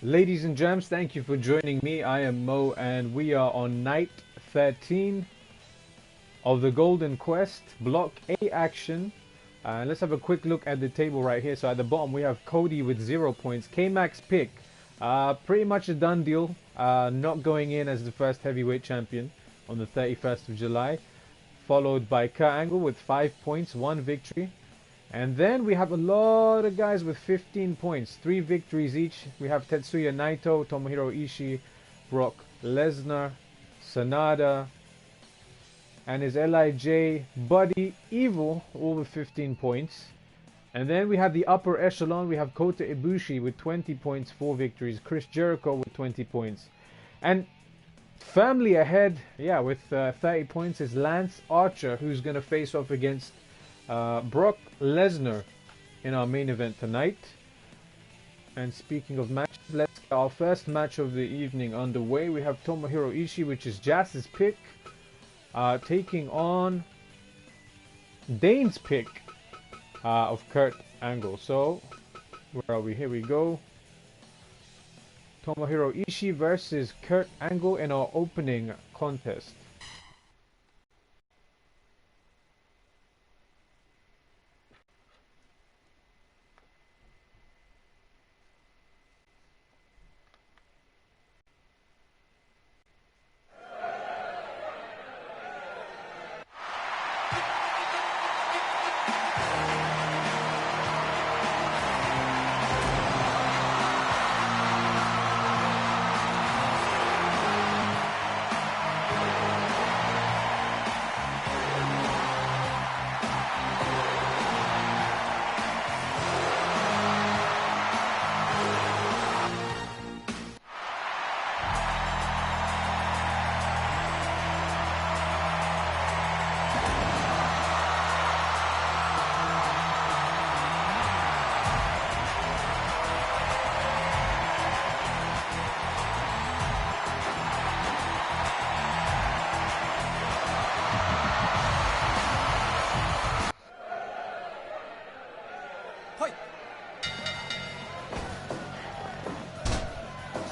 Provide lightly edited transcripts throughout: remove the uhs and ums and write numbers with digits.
Ladies and gents, thank you for joining me. I am Mo, and we are on night 13 of the Golden Quest Block A action. Let's have a quick look at the table right here. So at the bottom we have CODY with 0 points. K-Max pick, pretty much a done deal. Not going in as the first heavyweight champion on the 31st of July. Followed by Kurt Angle with 5 points, 1 victory. And then we have a lot of guys with 15 points, 3 victories each. We have Tetsuya, NAITO, Tomohiro, ISHII, Brock Lesnar, SANADA, and his LIJ buddy Evil, all with 15 points. And then we have the upper echelon. We have Kota IBUSHII with 20 points, 4 victories. Chris Jericho with 20 points. And firmly ahead, yeah, with 30 points is Lance Archer, who's going to face off against Brock Lesnar in our main event tonight. And speaking of matches, let's get our first match of the evening underway. We have Tomohiro Ishii, which is Jazz's pick, taking on Dane's pick of Kurt Angle. So, where are we? Here we go. Tomohiro Ishii versus Kurt Angle in our opening contest.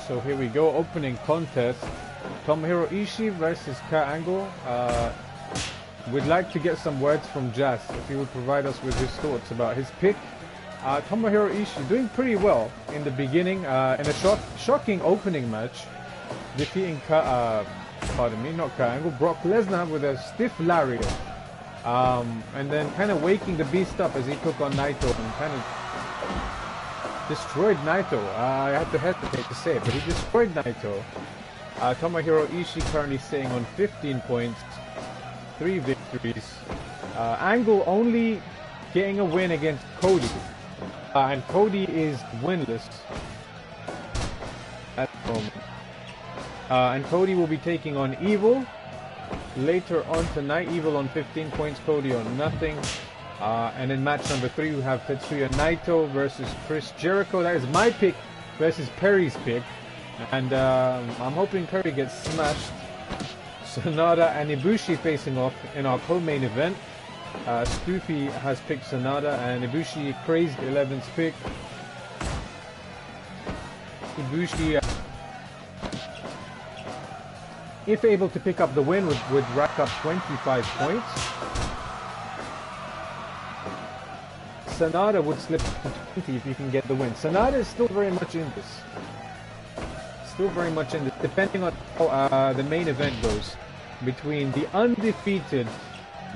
So here we go, opening contest. Tomohiro Ishii versus Kurt Angle. We'd like to get some words from Jazz, if he would provide us with his thoughts about his pick. Tomohiro Ishii doing pretty well in the beginning, in a shocking opening match, defeating not Kurt Angle, Brock Lesnar with a stiff lariat. And then kind of waking the beast up as he took on NAITO and kind of destroyed NAITO. I have to hesitate to say it, but he destroyed NAITO. Tomohiro Ishii currently sitting on 15 points, 3 victories. Angle only getting a win against CODY. And CODY is winless at the moment. And CODY will be taking on Evil later on tonight. Evil on 15 points, CODY on nothing. And in match number 3 we have Tetsuya Naito versus Chris Jericho. That is my pick versus Perry's pick. And I'm hoping Perry gets smashed. SANADA and IBUSHII facing off in our co-main event. Stoofy has picked SANADA and IBUSHII crazed 11's pick. IBUSHII, if able to pick up the win, would rack up 25 points. SANADA would slip to 20 if he can get the win. SANADA is still very much in this. Depending on how the main event goes. Between the undefeated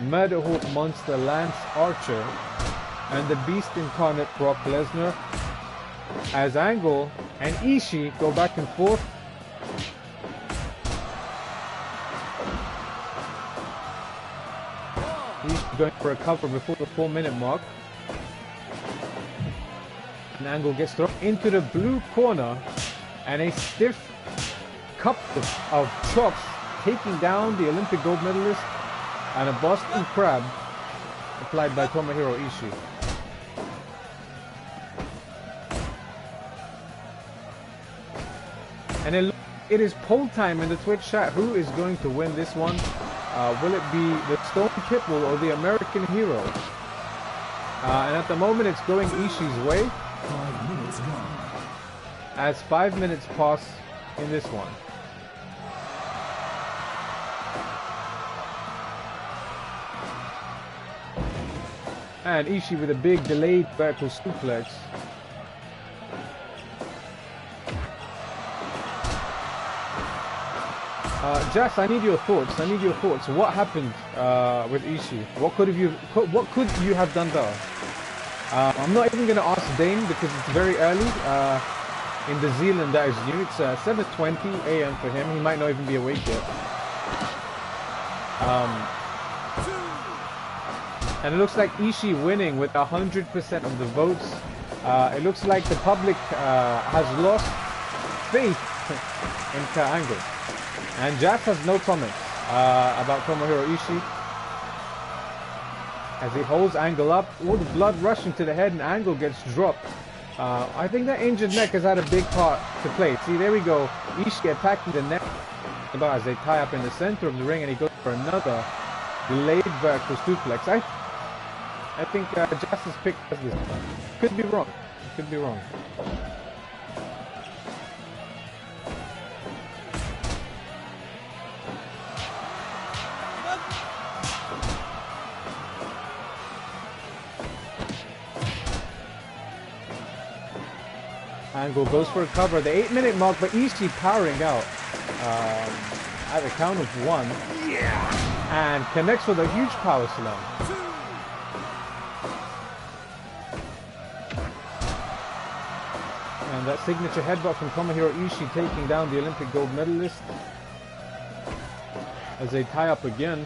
Murderhawk monster Lance Archer and the beast incarnate Brock Lesnar, as Angle and Ishii go back and forth. Ishii going for a cover before the 4-minute mark. And Angle gets thrown into the blue corner, and a stiff cup of chops taking down the Olympic gold medalist, and a Boston Crab applied by Tomohiro Ishii. And it is poll time in the Twitch chat. Who is going to win this one? Will it be the Stone Pitbull or the American Hero? And at the moment it's going Ishii's way. 5 minutes gone. as 5 minutes pass in this one. And Ishii with a big delayed vertical suplex. Jas, I need your thoughts. What happened with Ishii? What could you have done better? I'm not even going to ask Dane because it's very early in the Zealand that is new. It's 7:20 a.m. for him. He might not even be awake yet. And it looks like Ishii winning with 100% of the votes. It looks like the public has lost faith in Kurt Angle. And Jas has no comments about Tomohiro Ishii. As he holds Angle up, all the blood rushing to the head and Angle gets dropped. I think that injured neck has had a big part to play. See, there we go. Ishii attacking the neck as they tie up in the center of the ring, and he goes for another delayed vertical suplex. I think Jas's pick has this time. Could be wrong. Could be wrong. Angle goes for a cover, the 8-minute mark, but Ishii powering out at the count of 1. And connects with a huge power slam. And that signature headbutt from Tomohiro Ishii taking down the Olympic gold medalist. As they tie up again.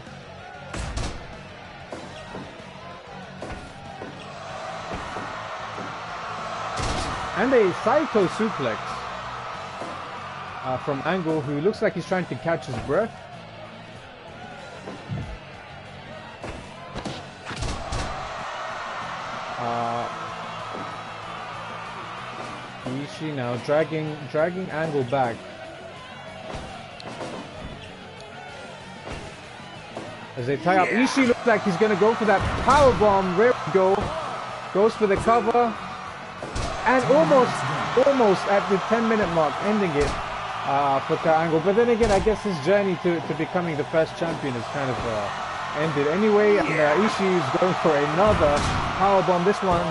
And a Saito suplex from Angle, who looks like he's trying to catch his breath. Ishii now dragging Angle back. As they tie up, Ishii looks like he's going to go for that power bomb. There we go. Goes for the cover. And almost at the 10-minute mark, ending it for Kurt Angle. But then again, I guess his journey to becoming the first champion is kind of ended anyway. And Ishii is going for another powerbomb. This one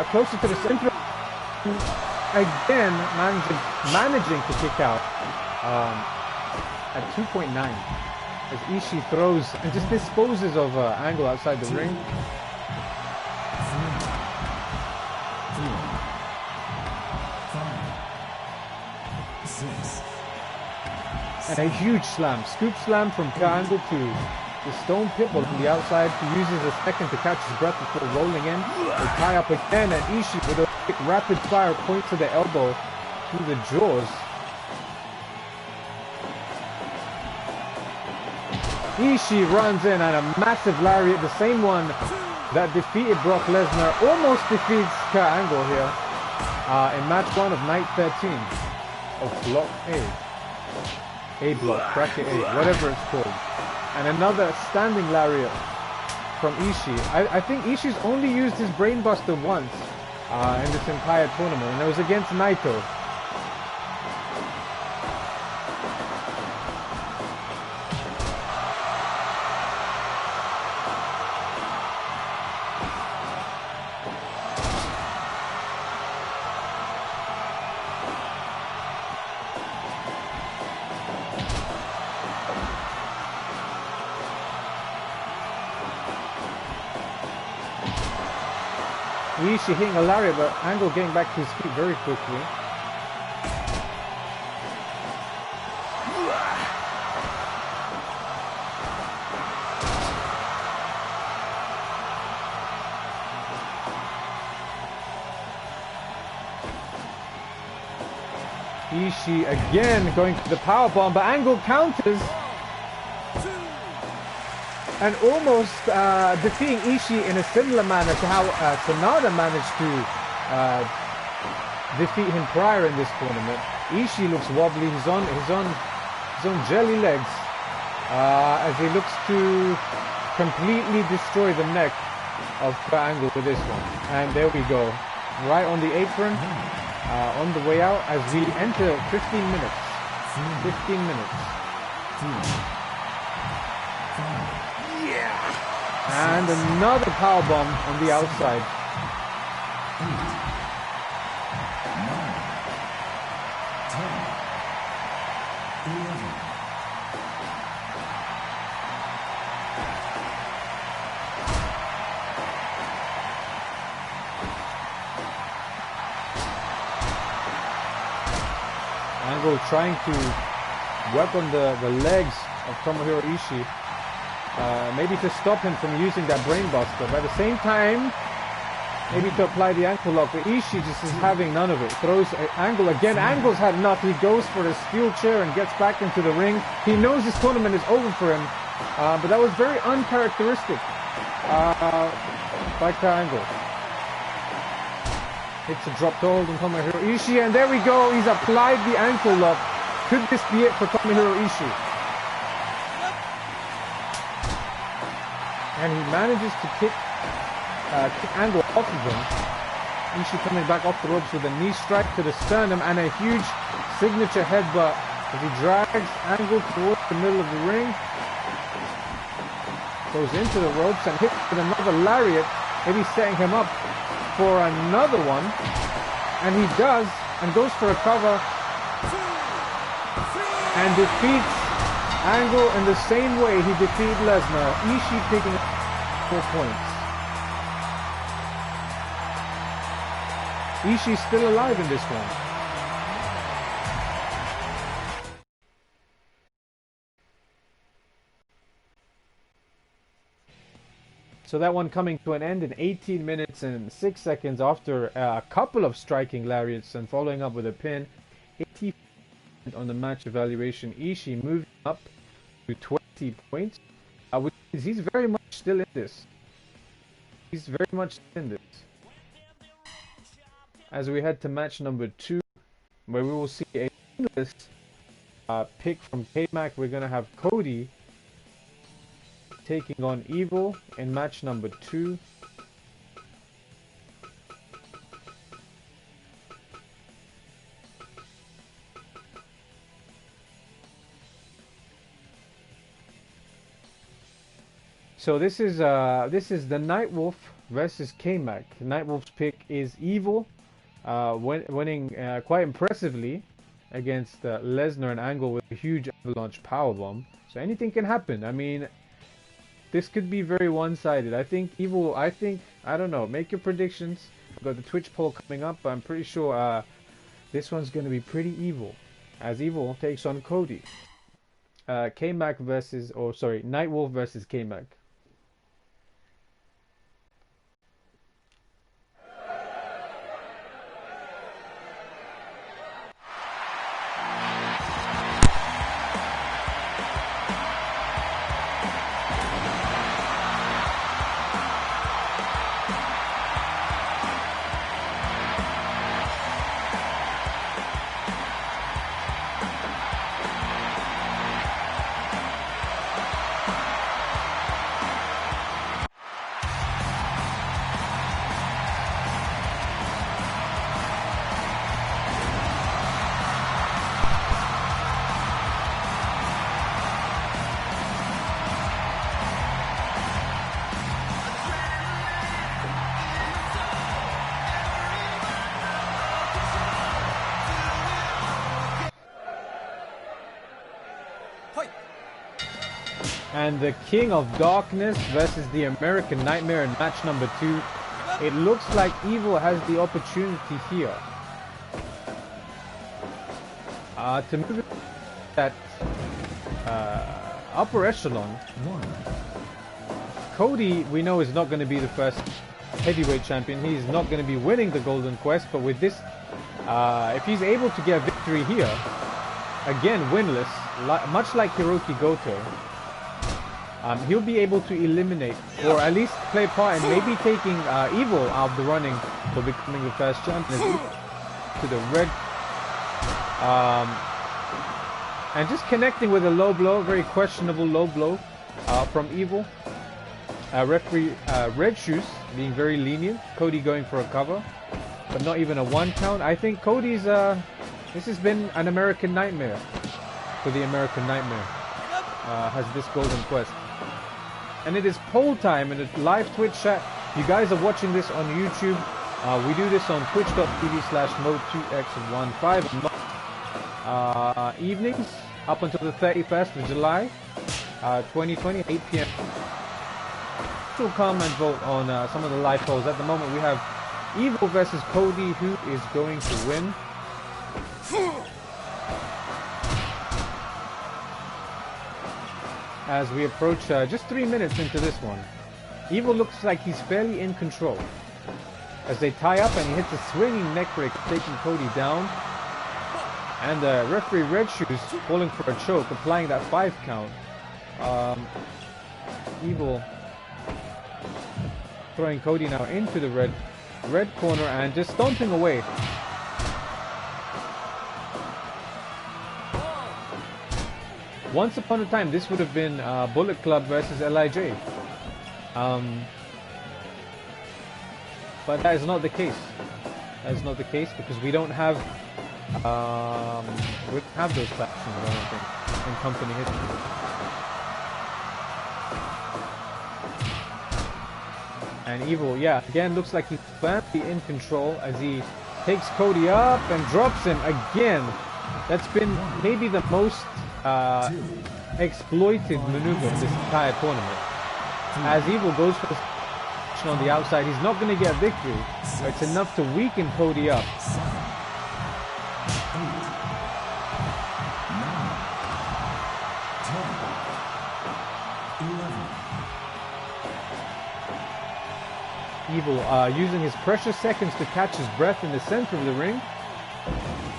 closer to the center. Again, managing to kick out at 2.9. As Ishii throws and just disposes of Angle outside the ring. And a huge slam, scoop slam from Kurt Angle to the stone pitbull from the outside. He uses a second to catch his breath before rolling in. They tie up again, and Ishii with a quick rapid fire point to the elbow to the jaws. Ishii runs in and a massive lariat, the same one that defeated Brock Lesnar, almost defeats Kurt Angle here in match 1 of night 13 of Block A. A block, bracket A, whatever it's called. And another standing lariat from Ishii. I think Ishii's only used his brainbuster once in this entire tournament, and it was against NAITO. Ishii hitting a lariat, but Angle getting back to his feet very quickly. Ishii again going for the powerbomb, but Angle counters. And almost defeating Ishii in a similar manner to how SANADA managed to defeat him prior in this tournament. Ishii looks wobbly. He's on his own jelly legs as he looks to completely destroy the neck of Kurt Angle with this one. And there we go, right on the apron. on the way out as we enter 15 minutes. 15 minutes. Yeah! And another powerbomb on the outside. 11. Angle trying to work on the legs of Tomohiro Ishii, maybe to stop him from using that brainbuster, but at the same time maybe to apply the ankle lock, but Ishii just is having none of it. Throws Angle again. Angle's had enough. He goes for the steel chair and gets back into the ring. He knows this tournament is over for him, but that was very uncharacteristic by Angle. Hits a drop hold on Tomohiro Ishii, and there we go. He's applied the ankle lock. Could this be it for Tomohiro Ishii? And he manages to kick Angle off of him. Ishii coming back off the ropes with a knee strike to the sternum and a huge signature headbutt as he drags Angle towards the middle of the ring. Goes into the ropes and hits with another lariat, maybe setting him up for another one. And he does, and goes for a cover and defeats Angle in the same way he defeated Lesnar. Ishii picking up 4 points. Ishii's still alive in this one. So that one coming to an end in 18 minutes and 6 seconds after a couple of striking lariats and following up with a pin. 80% on the match evaluation. Ishii moving up to 20 points. Which means he's very much still in this. He's very much in this. As we head to match number 2, where we will see a winless pick from K-Mac. We're going to have CODY taking on Evil in match number 2. So this is the Nightwolf versus K-Mac. Nightwolf's pick is Evil, winning quite impressively against Lesnar and Angle with a huge avalanche powerbomb. So anything can happen. I mean, this could be very one-sided. I think Evil, I don't know, make your predictions. We've got the Twitch poll coming up. I'm pretty sure this one's going to be pretty evil, as Evil takes on CODY. K-Mac versus, or sorry, Nightwolf versus K-Mac. And the King of Darkness versus the American Nightmare in match number 2. It looks like Evil has the opportunity here to move that upper echelon. CODY, we know, is not going to be the first heavyweight champion. He's not going to be winning the Golden Quest, but with this, if he's able to get a victory here, again winless, much like Hiroki Goto, he'll be able to eliminate, or at least play part in maybe taking Evil out of the running for becoming the first champion. To the red, and just connecting with a low blow, very questionable low blow from Evil. Referee Red Shoes being very lenient. CODY going for a cover. but not even a 1 count. I think Cody's, this has been an American nightmare for the American Nightmare, has this Golden Quest. And it is poll time in a live Twitch chat. If you guys are watching this on YouTube, we do this on twitch.tv/mode2x15 evenings up until the 31st of July 2020, 8 p.m. We'll come and vote on some of the live polls. At the moment we have Evil versus Cody. Who is going to win? As we approach just 3 minutes into this one, Evil looks like he's fairly in control. As they tie up and he hits a swinging neck break, taking Cody down. And referee Red Shoes falling for a choke, applying that 5 count. Evil throwing Cody now into the red corner and just stomping away. Once upon a time, this would have been Bullet Club versus LIJ. But that is not the case. That is not the case because we don't have those factions, I don't think, in company history. And Evil, yeah, again looks like he's firmly in control as he takes Cody up and drops him again. That's been maybe the most exploited maneuver of this entire tournament. As Evil goes for the on the outside, he's not going to get victory, but it's enough to weaken Cody up. Evil using his precious seconds to catch his breath in the center of the ring.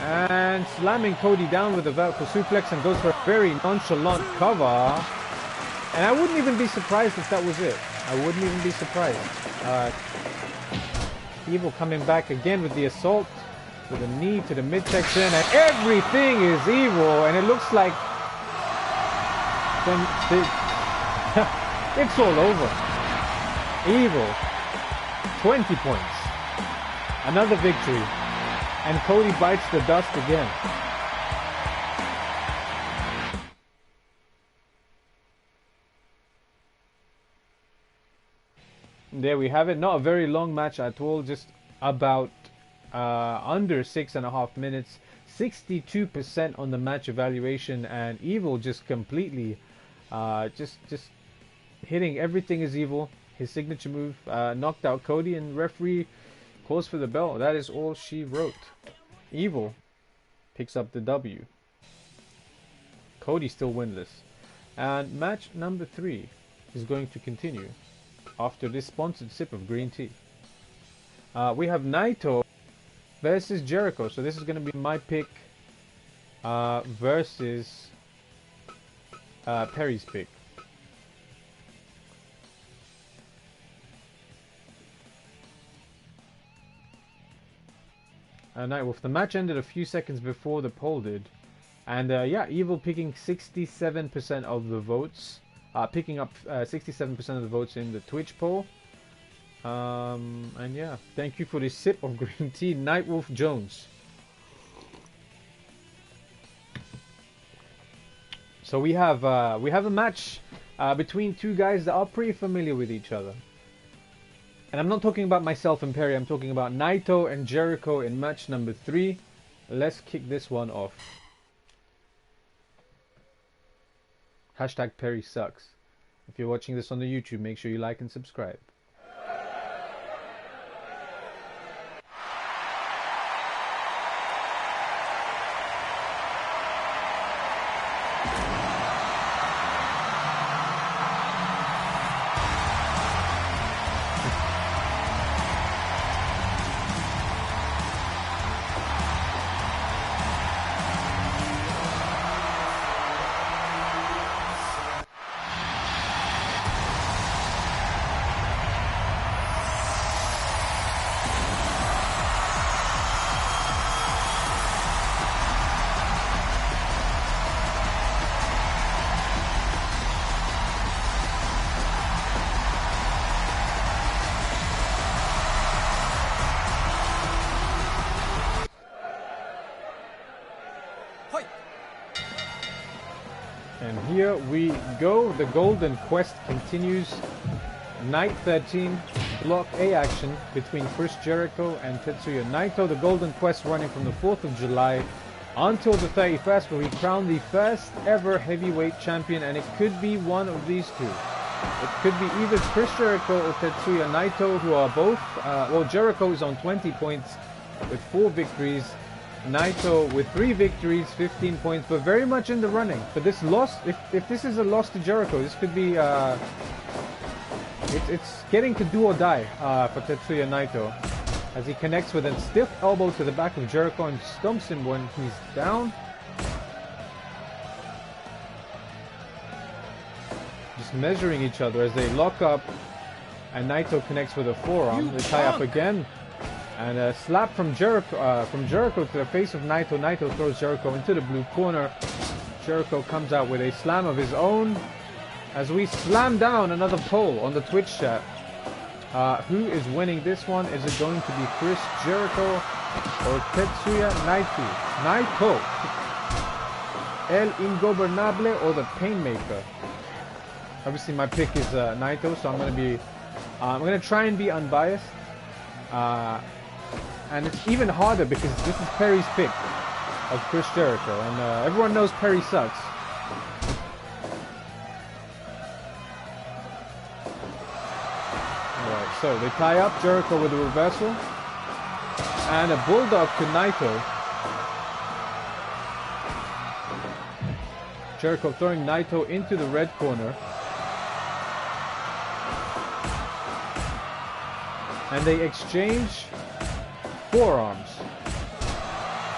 And slamming Cody down with a vertical suplex and goes for a very nonchalant cover. And I wouldn't even be surprised if that was it. I wouldn't even be surprised. Evil coming back again with the assault. With a knee to the midsection. And everything is Evil. And it looks like... it's all over. Evil. 20 points. Another victory. And Cody bites the dust again. There we have it. Not a very long match at all. Just about under 6.5 minutes. 62% on the match evaluation. And Evil just completely just hitting everything is Evil. His signature move knocked out Cody, and referee calls for the bell. That is all she wrote. Evil picks up the W. Cody still winless. And match number 3 is going to continue after this sponsored sip of green tea. We have NAITO versus JERICHO. So this is going to be my pick versus Perry's pick. Nightwolf. The match ended a few seconds before the poll did, and yeah, Evil picking 67% of the votes, picking up 67% of the votes in the Twitch poll. And yeah, thank you for this sip of green tea, Nightwolf Jones. So we have a match between two guys that are pretty familiar with each other. And I'm not talking about myself and Perry, I'm talking about NAITO and JERICHO in match number 3. Let's kick this one off. Hashtag Perry sucks. If you're watching this on the YouTube, make sure you like and subscribe. And here we go. The Golden Quest continues. Night 13, Block A action between Chris Jericho and Tetsuya Naito. The Golden Quest running from the 4th of July until the 31st, where we crown the first ever heavyweight champion, and it could be one of these two. It could be either Chris Jericho or Tetsuya Naito, who are both, well, Jericho is on 20 points with 4 victories. Naito with 3 victories, 15 points, but very much in the running. But this loss, if this is a loss to Jericho, this could be, it's getting to do or die for Tetsuya Naito, as he connects with a stiff elbow to the back of Jericho and stumps him when he's down. Just measuring each other as they lock up, and Naito connects with a forearm. They tie up again, and a slap from Jericho to the face of Naito. Naito throws Jericho into the blue corner. Jericho comes out with a slam of his own, as we slam down another poll on the Twitch chat. Who is winning this one? Is it going to be Chris Jericho or Tetsuya Naito? El Ingobernable or the Painmaker? Obviously my pick is Naito, so I'm gonna try and be unbiased. And it's even harder because this is Perry's pick of Chris Jericho, and everyone knows Perry sucks. So they tie up Jericho with a reversal and a bulldog to Naito. Jericho throwing Naito into the red corner. And they exchange forearms.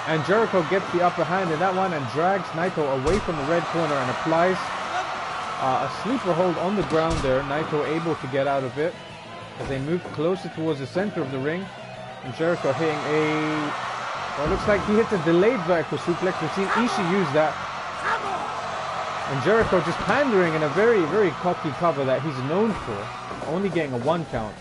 And Jericho gets the upper hand in that one and drags Naito away from the red corner and applies a sleeper hold on the ground there. Naito able to get out of it as they move closer towards the center of the ring, and Jericho hitting well, it looks like he hits a delayed vertical suplex. We've seen ISHII use that, and Jericho just pandering in a very, very cocky cover that he's known for, only getting a 1 count.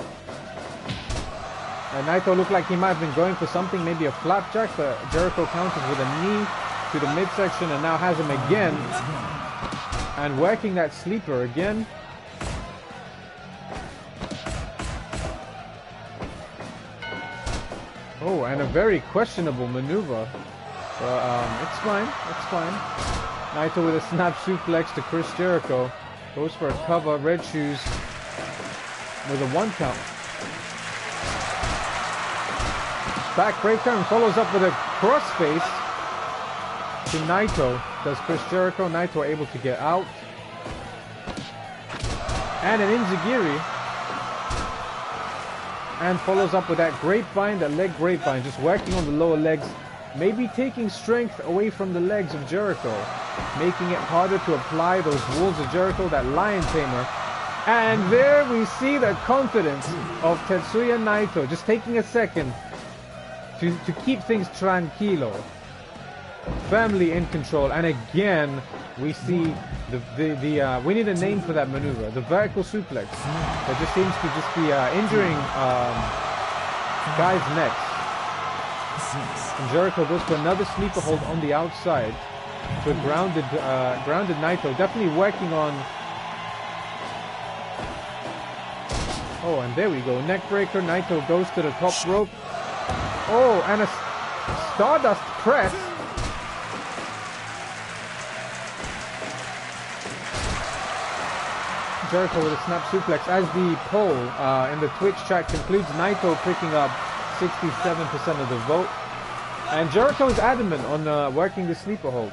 And Naito looked like he might have been going for something, maybe a flapjack, but Jericho counters with a knee to the midsection and now has him again, and working that sleeper again. Oh, and a very questionable maneuver. It's fine. It's fine. Naito with a snap suplex to Chris Jericho. Goes for a cover. Red shoes with a 1 count. Backbreaker and follows up with a crossface to Naito. Does Chris Jericho. Naito able to get out. And an Enziguri. And follows up with that grapevine, that leg grapevine, just working on the lower legs, maybe taking strength away from the legs of Jericho, making it harder to apply those walls of Jericho, that lion tamer. And there we see the confidence of Tetsuya Naito, just taking a second to keep things tranquilo, firmly in control. And again, we see we need a name for that maneuver, the vertical suplex, that just seems to just be injuring guys' necks. And Jericho goes for another sleeper hold on the outside to a grounded Naito, definitely working on. Oh, and there we go, neck breaker. Naito goes to the top rope. Oh, and a Stardust press. Jericho with a snap suplex, as the poll in the Twitch chat concludes. Naito picking up 67% of the vote, and Jericho is adamant on working the sleeper hold.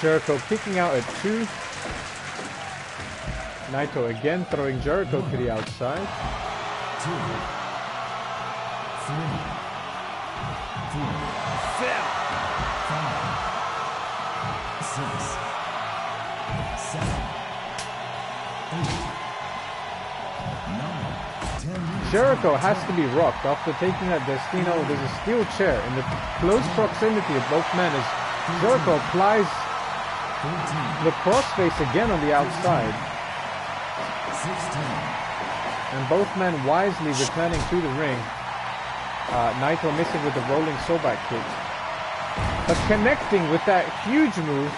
Jericho kicking out at 2. Naito again throwing Jericho to the outside. 2, 3, 4, 5, 6, 7, 8, 9, 10. Jericho has to be rocked after taking out Destino. There's a steel chair in the close proximity of both men as Jericho applies 14, the crossface again on the outside. 16, And both men wisely returning to the ring. Naito missing with the rolling sawback kick. But connecting with that huge move.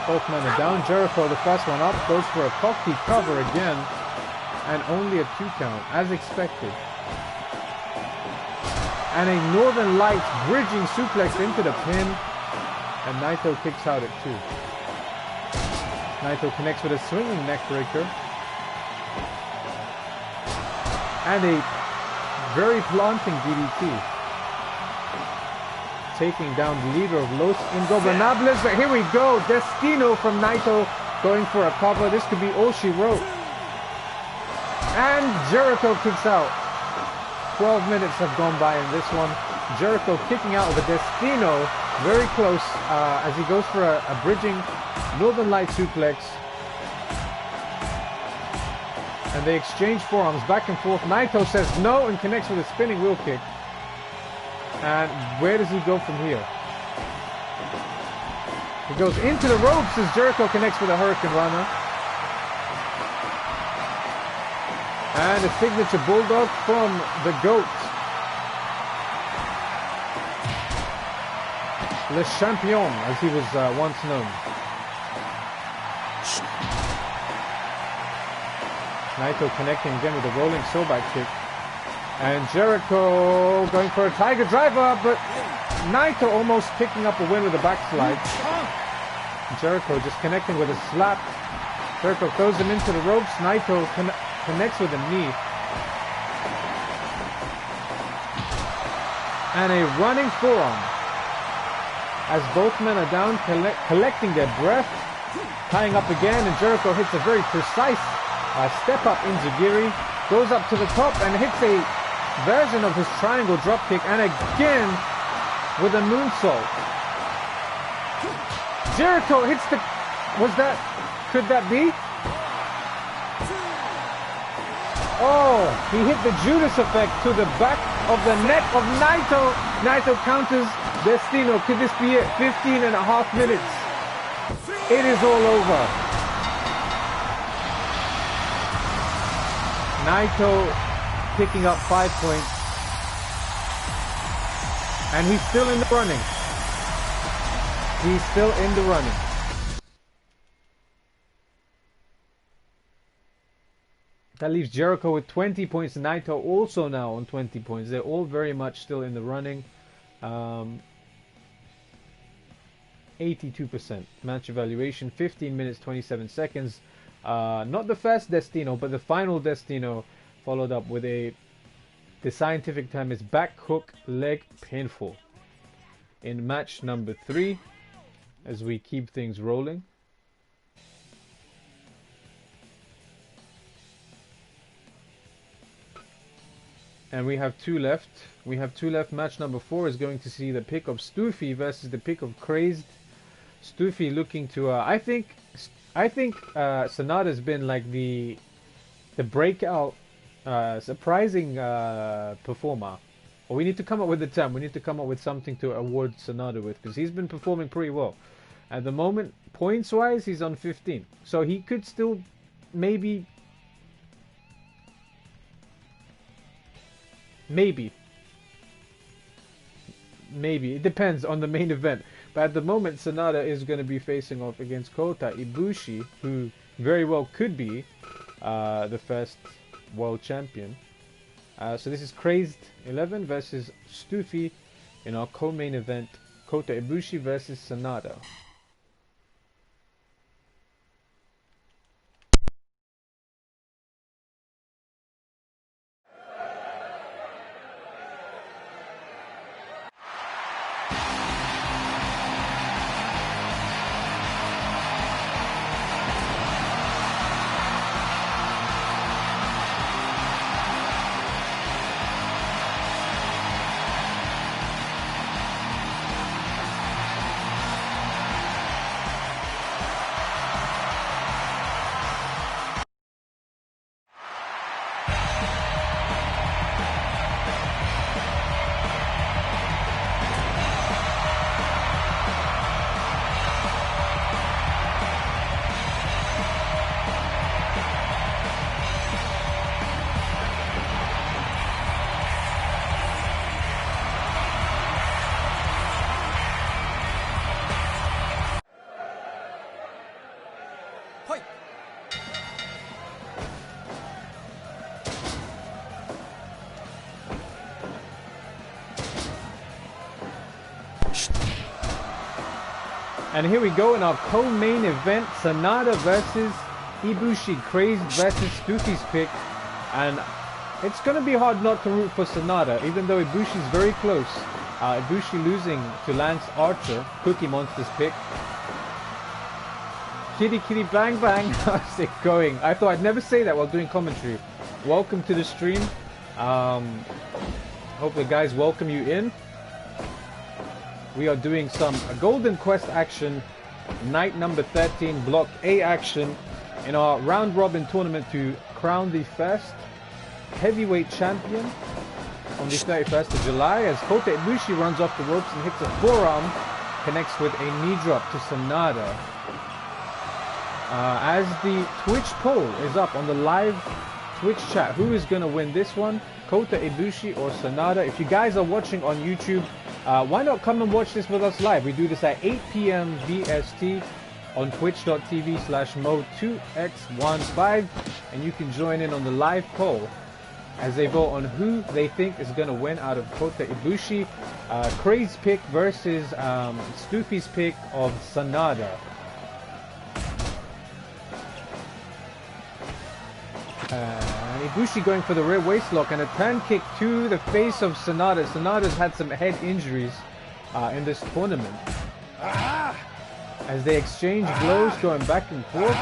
Both men are down. Jericho, the first one up, goes for a cocky cover again. And only a 2 count, as expected. And a Northern Lights bridging suplex into the pin. And Naito kicks out at 2. Naito connects with a swinging neckbreaker. And a very planting DDT. Taking down the leader of Los Ingobernables. But here we go. Destino from Naito going for a cover. This could be all she wrote. And Jericho kicks out. 12 minutes have gone by in this one. Jericho kicking out of a Destino. Very close as he goes for a bridging Northern Light suplex. And they exchange forearms back and forth. Naito says no and connects with a spinning wheel kick. And where does he go from here? He goes into the ropes as Jericho connects with a Hurricane Runner. And a signature Bulldog from the GOAT. Le Champion, as he was once known. Naito connecting again with a rolling sawback kick. And Jericho going for a Tiger Driver, but Naito almost picking up a win with a backslide. Jericho just connecting with a slap. Jericho throws him into the ropes. Naito connects with a knee. And a running forearm. As both men are down, collecting their breath. Tying up again, and Jericho hits a very precise step up Inzagiri. Goes up to the top and hits a version of his triangle dropkick, and again with a moonsault. Jericho hits the... Could that be? Oh, he hit the Judas effect to the back of the neck of Naito. Naito counters Destino. Could this be it? 15 and a half minutes. It is all over. Naito picking up 5 points, and he's still in the running. He's still in the running. That leaves Jericho with 20 points. Naito also now on 20 points. They're all very much still in the running. 82% match evaluation, 15 minutes 27 seconds. Not the first Destino, but the final Destino, followed up with the scientific term is back hook leg pinfall in match number 3 as we keep things rolling. And we have 2 left. Match number 4 is going to see the pick of Stufi versus the pick of Crazed. Stufi looking to I think Sanada's been like the breakout surprising performer. Or we need to come up with the term. We need to come up with something to award Sanada with, because he's been performing pretty well. At the moment, points wise, he's on 15. So he could still maybe it depends on the main event. But at the moment, Sanada is going to be facing off against Kota Ibushi, who very well could be the first world champion. So this is Crazed 11 versus Stufi in our co-main event, Kota Ibushi versus Sanada. And here we go in our co-main event, SANADA versus IBUSHII, Crazed versus Stoofy's pick. And it's going to be hard not to root for SANADA, even though IBUSHII is very close. IBUSHII losing to Lance Archer, COOKIEMonstah's pick. Kitty kitty bang bang. How's it going? I thought I'd never say that while doing commentary. Welcome to the stream. Hope the guys welcome you in. We are doing some Golden Quest action, night number 13, Block A action in our round robin tournament to crown the first heavyweight champion on the 31st of July as Kota IBUSHII runs off the ropes and hits a forearm, connects with a knee drop to SANADA. As the Twitch poll is up on the live Twitch chat, who is going to win this one? Kota IBUSHII or SANADA? If you guys are watching on YouTube, why not come and watch this with us live? We do this at 8 p.m. VST on twitch.tv/mo2x15, and you can join in on the live poll as they vote on who they think is going to win out of Kota IBUSHII, Craze's pick versus Stoofy's pick of SANADA. And IBUSHII going for the rear waist lock and a turn kick to the face of SANADA. SANADA's had some head injuries in this tournament. As they exchange blows going back and forth.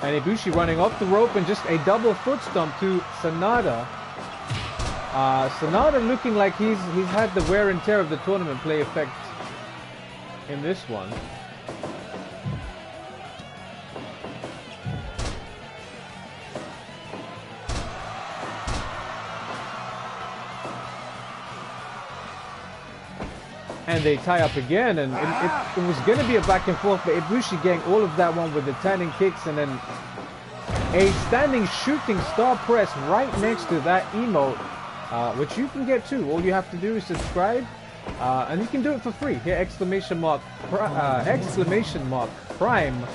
And IBUSHII running off the rope and just a double foot stomp to SANADA. SANADA looking like he's had the wear and tear of the tournament play effect in this one. And they tie up again, and it was going to be a back and forth, but IBUSHII getting all of that one with the turning kicks, and then a standing shooting star press right next to that emote, which you can get too. All you have to do is subscribe, and you can do it for free. Here, exclamation mark prime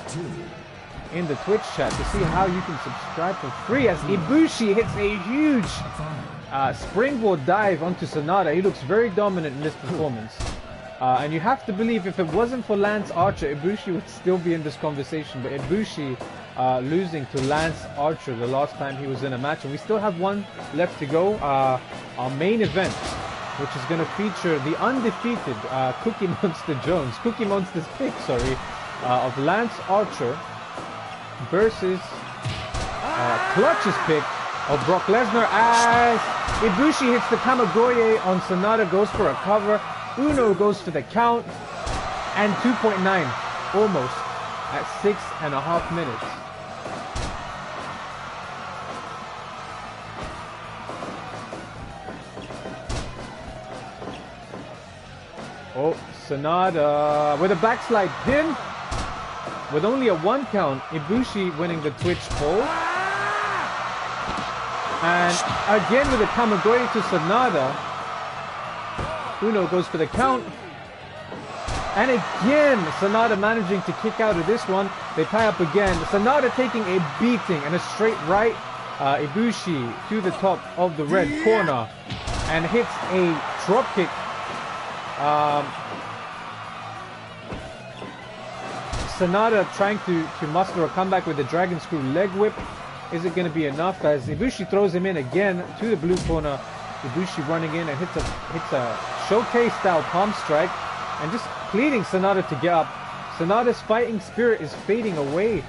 in the Twitch chat to see how you can subscribe for free as IBUSHII hits a huge springboard dive onto SANADA. He looks very dominant in this performance. And you have to believe if it wasn't for Lance Archer, IBUSHII would still be in this conversation. But IBUSHII losing to Lance Archer the last time he was in a match. And we still have one left to go. Our main event, which is going to feature the undefeated COOKIEMonstah Jones. COOKIEMonstah's pick, sorry, of Lance Archer versus Clutch's pick of Brock Lesnar as IBUSHII hits the Kamigoye on SANADA, goes for a cover. Uno goes for the count, and 2.9 almost at 6.5 minutes. Oh, SANADA with a backslide pin with only a 1 count. IBUSHII winning the Twitch poll. And again with a Kamigoye to SANADA. Uno goes for the count. And again, SANADA managing to kick out of this one. They tie up again. SANADA taking a beating and a straight right. IBUSHII to the top of the red corner. And hits a drop kick. SANADA trying to muster a comeback with the dragon screw leg whip. Is it going to be enough as IBUSHII throws him in again to the blue corner. IBUSHII running in and hits a showcase style palm strike and just pleading SANADA to get up. SANADA's fighting spirit is fading away.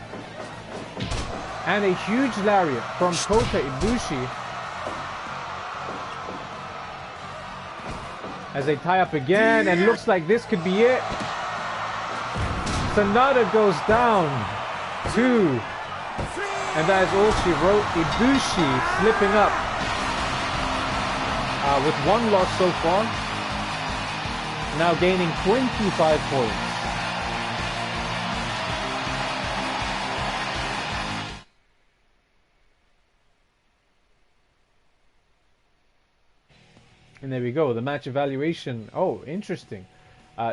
And a huge lariat from Kota IBUSHII as they tie up again, and looks like this could be it. SANADA goes down 2. And that is all she wrote. IBUSHII slipping up with 1 loss so far. Now gaining 25 points. And there we go, the match evaluation. Oh, interesting.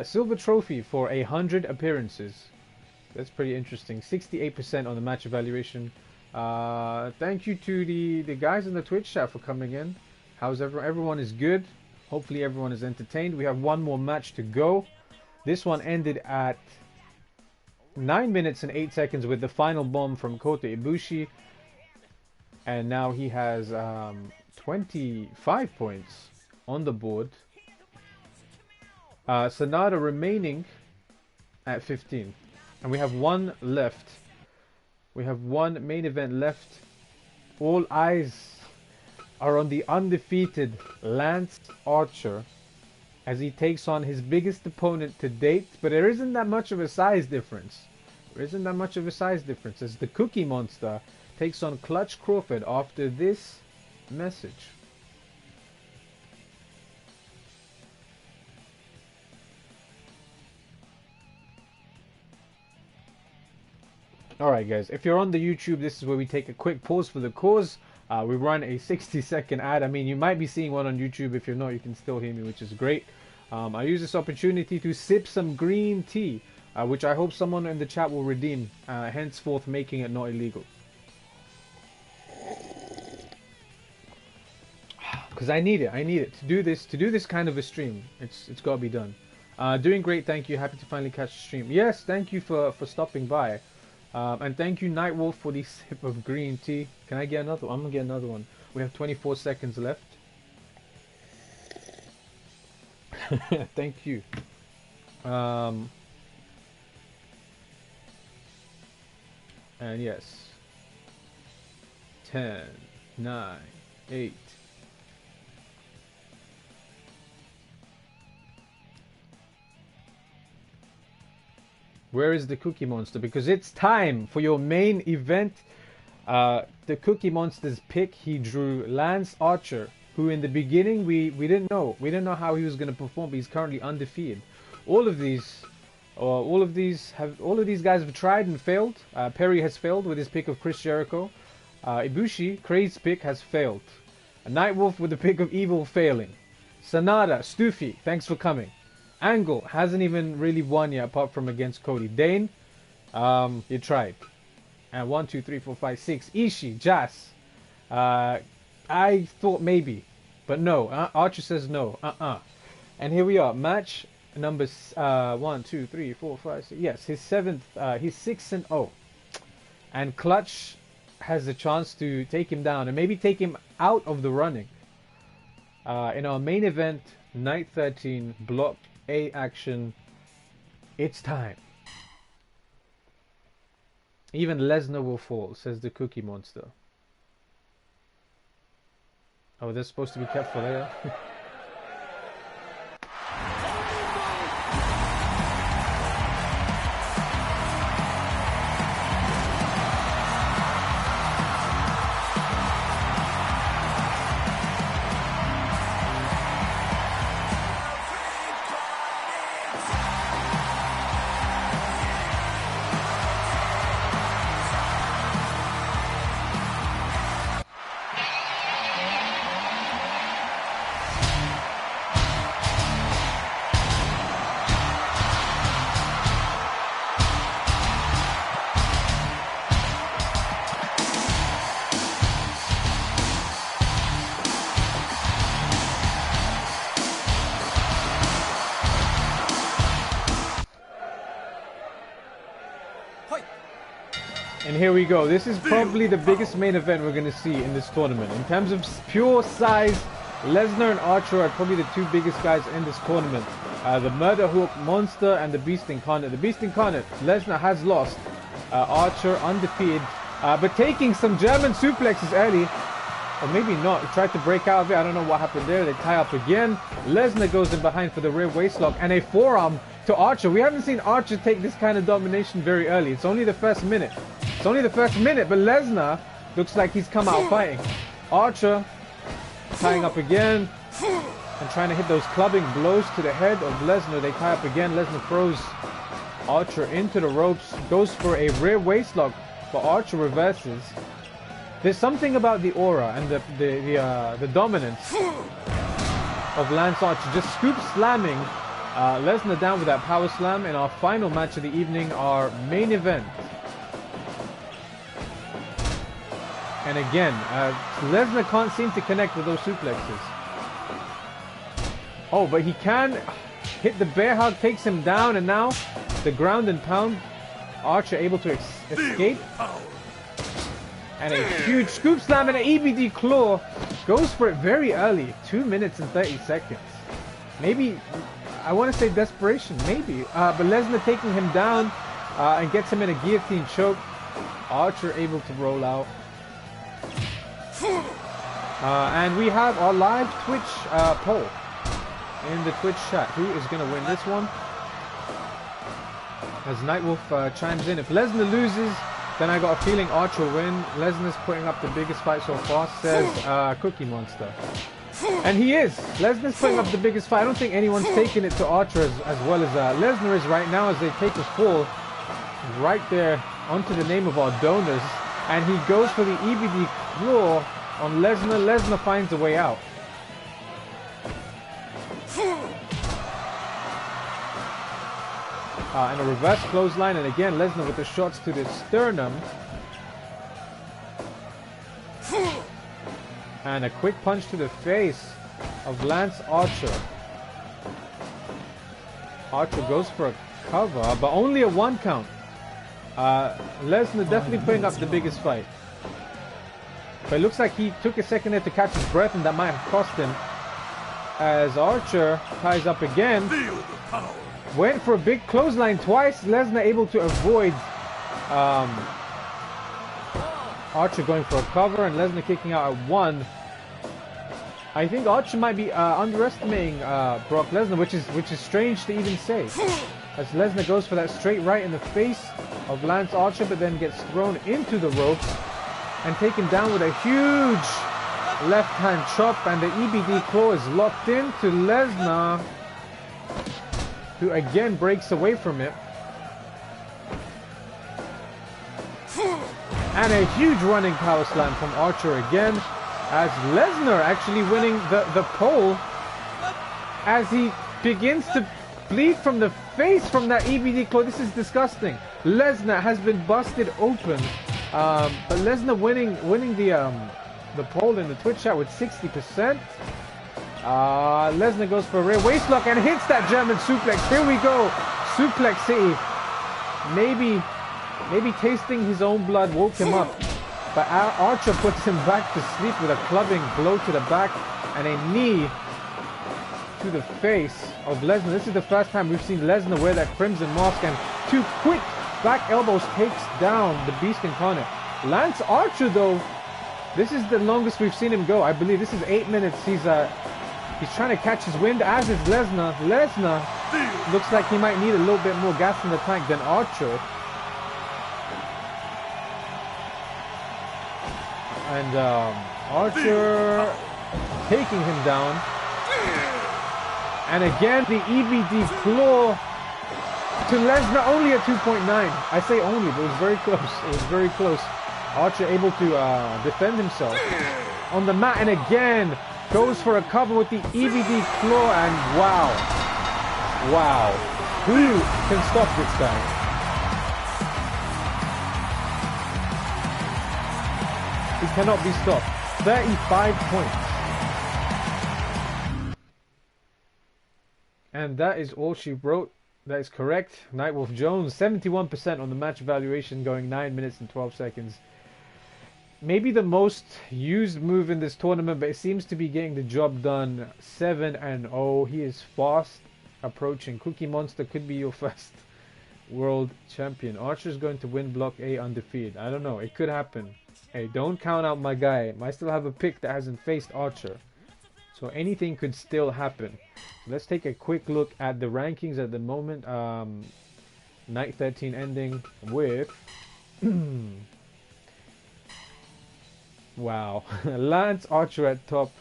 Silver trophy for 100 appearances. That's pretty interesting. 68% on the match evaluation. Thank you to the guys in the Twitch chat for coming in. How's everyone? Everyone is good. Hopefully everyone is entertained. We have one more match to go. This one ended at 9 minutes and 8 seconds with the final bomb from Kota IBUSHII. And now he has 25 points on the board. SANADA remaining at 15. And we have one left. We have one main event left. All eyes are on the undefeated Lance Archer as he takes on his biggest opponent to date, but there isn't that much of a size difference. As the COOKIEMonstah takes on Clutch Crawford after this message. Alright guys, if you're on the YouTube, this is where we take a quick pause for the cause. We run a 60-second ad. I mean, you might be seeing one on YouTube. If you're not, you can still hear me, which is great. I use this opportunity to sip some green tea, which I hope someone in the chat will redeem, henceforth making it not illegal. Because I need it to do this kind of a stream. It's got to be done. Doing great, thank you. Happy to finally catch the stream. Yes, thank you for stopping by. And thank you, Nightwolf, for the sip of green tea. Can I get another one? I'm going to get another one. We have 24 seconds left. Thank you. And yes. 10, 9, 8. Where is the COOKIEMonstah? Because it's time for your main event. The COOKIEMonstah's pick. He drew Lance Archer, who in the beginning we didn't know. We didn't know how he was going to perform, but he's currently undefeated. All of these guys have tried and failed. Perry has failed with his pick of Chris Jericho. Ibushi, Craig's pick, has failed. Nightwolf with the pick of Evil failing. Sanada, Stoofy, thanks for coming. Angle hasn't even really won yet, apart from against Cody. Dane, you tried. And 1, 2, 3, 4, 5, 6. ISHII, Jas. I thought maybe, but no. Archer says no. And here we are. Match number 1, 2, 3, 4, 5, 6. Yes, his 7th. He's 6-0. And Clutch has a chance to take him down and maybe take him out of the running. In our main event, Night 13, Block A action. It's time. Even Lesnar will fall, says the COOKIEMonstah. Oh, they're supposed to be kept for later. And here we go. This is probably the biggest main event we're going to see in this tournament. In terms of pure size, Lesnar and Archer are probably the two biggest guys in this tournament. The Murder Hook Monster and the Beast Incarnate. The Beast Incarnate, Lesnar has lost. Archer undefeated, but taking some German suplexes early. Or maybe not. He tried to break out of it. I don't know what happened there. They tie up again. Lesnar goes in behind for the rear waistlock and a forearm to Archer. We haven't seen Archer take this kind of domination very early. It's only the first minute. It's only the first minute, but Lesnar looks like he's come out fighting. Archer tying up again and trying to hit those clubbing blows to the head of Lesnar. They tie up again. Lesnar throws Archer into the ropes, goes for a rear waistlock, but Archer reverses. There's something about the aura and the dominance of Lance Archer, just scoop slamming Lesnar down with that power slam in our final match of the evening, our main event. And again, Lesnar can't seem to connect with those suplexes. Oh, but he can hit the bear hug, takes him down, and now the ground and pound. Archer able to escape. And a huge scoop slam and an EBD claw. Goes for it very early. 2 minutes and 30 seconds. Maybe, I want to say desperation, maybe. But Lesnar taking him down and gets him in a guillotine choke. Archer able to roll out. And we have our live Twitch poll in the Twitch chat. Who is going to win this one? As Nightwolf chimes in. If Lesnar loses, then I got a feeling Archer will win. Lesnar's putting up the biggest fight so far, says COOKIEMonstah. And he is. Lesnar's putting up the biggest fight. I don't think anyone's taking it to Archer as well as Lesnar is right now, as they take a fall right there onto the name of our donors. And he goes for the EBD claw on Lesnar. Lesnar finds a way out. And a reverse clothesline, and again Lesnar with the shots to the sternum. And a quick punch to the face of Lance Archer. Archer goes for a cover, but only a 1 count. Lesnar definitely putting up the biggest fight. But it looks like he took a second there to catch his breath, and that might have cost him. As Archer ties up again. Went for a big clothesline twice. Lesnar able to avoid Archer going for a cover, and Lesnar kicking out at 1. I think Archer might be underestimating Brock Lesnar, which is strange to even say. As Lesnar goes for that straight right in the face of Lance Archer, but then gets thrown into the ropes and taken down with a huge left hand chop, and the EBD claw is locked in to Lesnar, who again breaks away from it. And a huge running power slam from Archer again, as Lesnar actually winning the poll as he begins to bleed from the face from that EBD claw. This is disgusting. Lesnar has been busted open, but Lesnar winning the poll in the Twitch chat with 60%. Lesnar goes for a rear waistlock and hits that German suplex. Here we go. Suplex City. Maybe tasting his own blood woke him up. But Archer puts him back to sleep with a clubbing blow to the back and a knee to the face of Lesnar. This is the first time we've seen Lesnar wear that crimson mask, and 2 quick back elbows takes down the Beast Incarnate. Lance Archer, though, this is the longest we've seen him go. I believe this is 8 minutes. He's trying to catch his wind, as is Lesnar. Lesnar looks like he might need a little bit more gas in the tank than Archer. And Archer taking him down. And again, the EBD claw to Lesnar, only a 2.9. I say only, but it was very close. It was very close. Archer able to defend himself on the mat, and again goes for a cover with the EBD claw, and wow, who can stop this guy? He cannot be stopped. 35 points. And that is all she wrote. That is correct. Nightwolf Jones, 71% on the match evaluation, going 9 minutes and 12 seconds. Maybe the most used move in this tournament, but it seems to be getting the job done. 7-0. He is fast approaching. COOKIEMonstah could be your first world champion. Archer's going to win Block A undefeated. I don't know. It could happen. Hey, don't count out my guy. I still have a pick that hasn't faced Archer. So anything could still happen. Let's take a quick look at the rankings at the moment. Night 13 ending with... wow. Lance Archer at top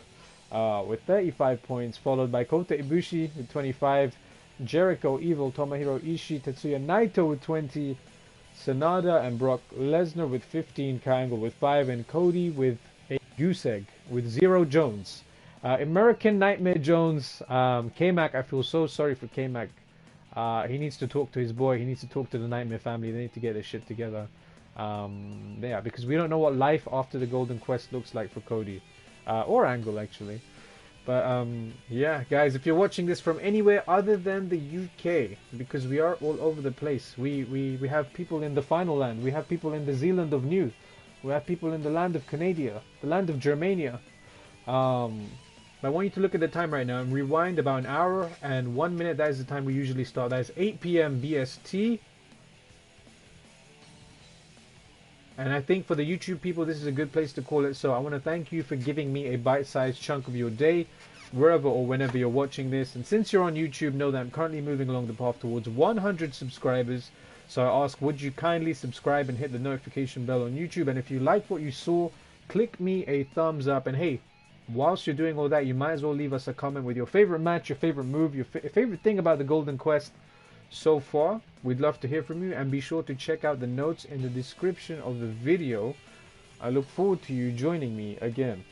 with 35 points, followed by Kota Ibushi with 25, Jericho, Evil, Tomohiro, ISHII, Tetsuya, NAITO with 20, SANADA and Brock Lesnar with 15, Triangle with 5, and CODY with a goose egg with 0 Jones. American Nightmare Jones, K-Mac, I feel so sorry for K-Mac. He needs to talk to his boy, he needs to talk to the Nightmare family, they need to get their shit together. Yeah, because we don't know what life after the Golden Quest looks like for CODY. Or Angle, actually. But yeah, guys, if you're watching this from anywhere other than the UK, because we are all over the place. We have people in the final land. We have people in the Zealand of New. We have people in the land of Canada, the land of Germania. I want you to look at the time right now and rewind about an hour and 1 minute. That is the time we usually start. That is 8 p.m. BST. And I think for the YouTube people, this is a good place to call it. So I want to thank you for giving me a bite-sized chunk of your day, wherever or whenever you're watching this. And since you're on YouTube, know that I'm currently moving along the path towards 100 subscribers. So I ask, would you kindly subscribe and hit the notification bell on YouTube? And if you like what you saw, click me a thumbs up. And hey, whilst you're doing all that, you might as well leave us a comment with your favorite match, your favorite move, your favorite thing about the Golden Quest so far. We'd love to hear from you, and be sure to check out the notes in the description of the video. I look forward to you joining me again.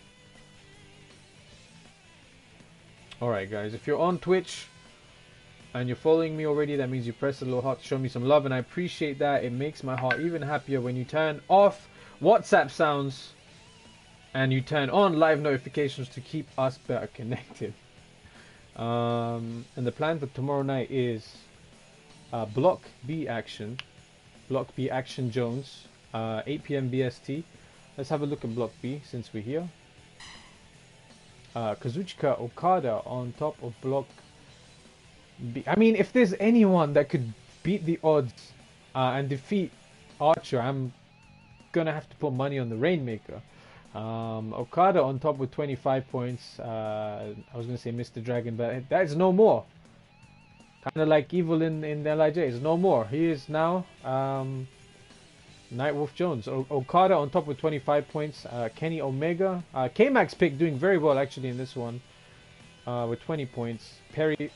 Alright guys, if you're on Twitch and you're following me already, that means you press the little heart to show me some love, and I appreciate that. It makes my heart even happier when you turn off WhatsApp sounds and you turn on live notifications to keep us better connected. And the plan for tomorrow night is Block B action. Block B action Jones. 8 p.m. BST. Let's have a look at Block B since we're here. Kazuchika Okada on top of Block B. I mean, if there's anyone that could beat the odds and defeat Archer, I'm gonna have to put money on the Rainmaker. Okada on top with 25 points. I was gonna say Mr. Dragon, but that is no more. Kind of like Evil in LIJ. It's no more. He is now Nightwolf Jones. Okada on top with 25 points. Kenny Omega. K-Max pick doing very well actually in this one with 20 points. Perry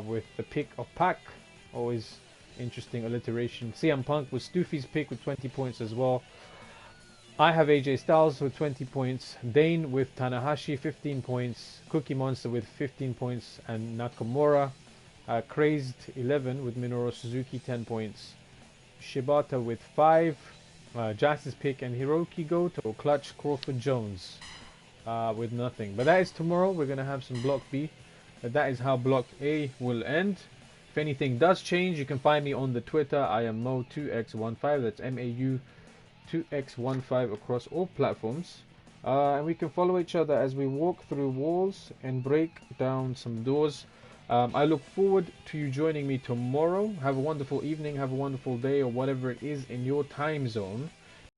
with the pick of Pac. Always interesting alliteration. CM Punk with Stoofy's pick with 20 points as well. I have AJ Styles with 20 points. Dane with Tanahashi 15 points. COOKIEMonstah with 15 points. And Nakamura. Crazed 11 with Minoru Suzuki 10 points. Shibata with 5. Justice pick and Hiroki Goto. Clutch Crawford Jones with nothing. But that is tomorrow. We're going to have some Block B. But that is how Block A will end. If anything does change, you can find me on the Twitter. I am Mo2x15. That's MAU2x15 across all platforms. And we can follow each other as we walk through walls and break down some doors. I look forward to you joining me tomorrow. Have a wonderful evening, have a wonderful day, or whatever it is in your time zone.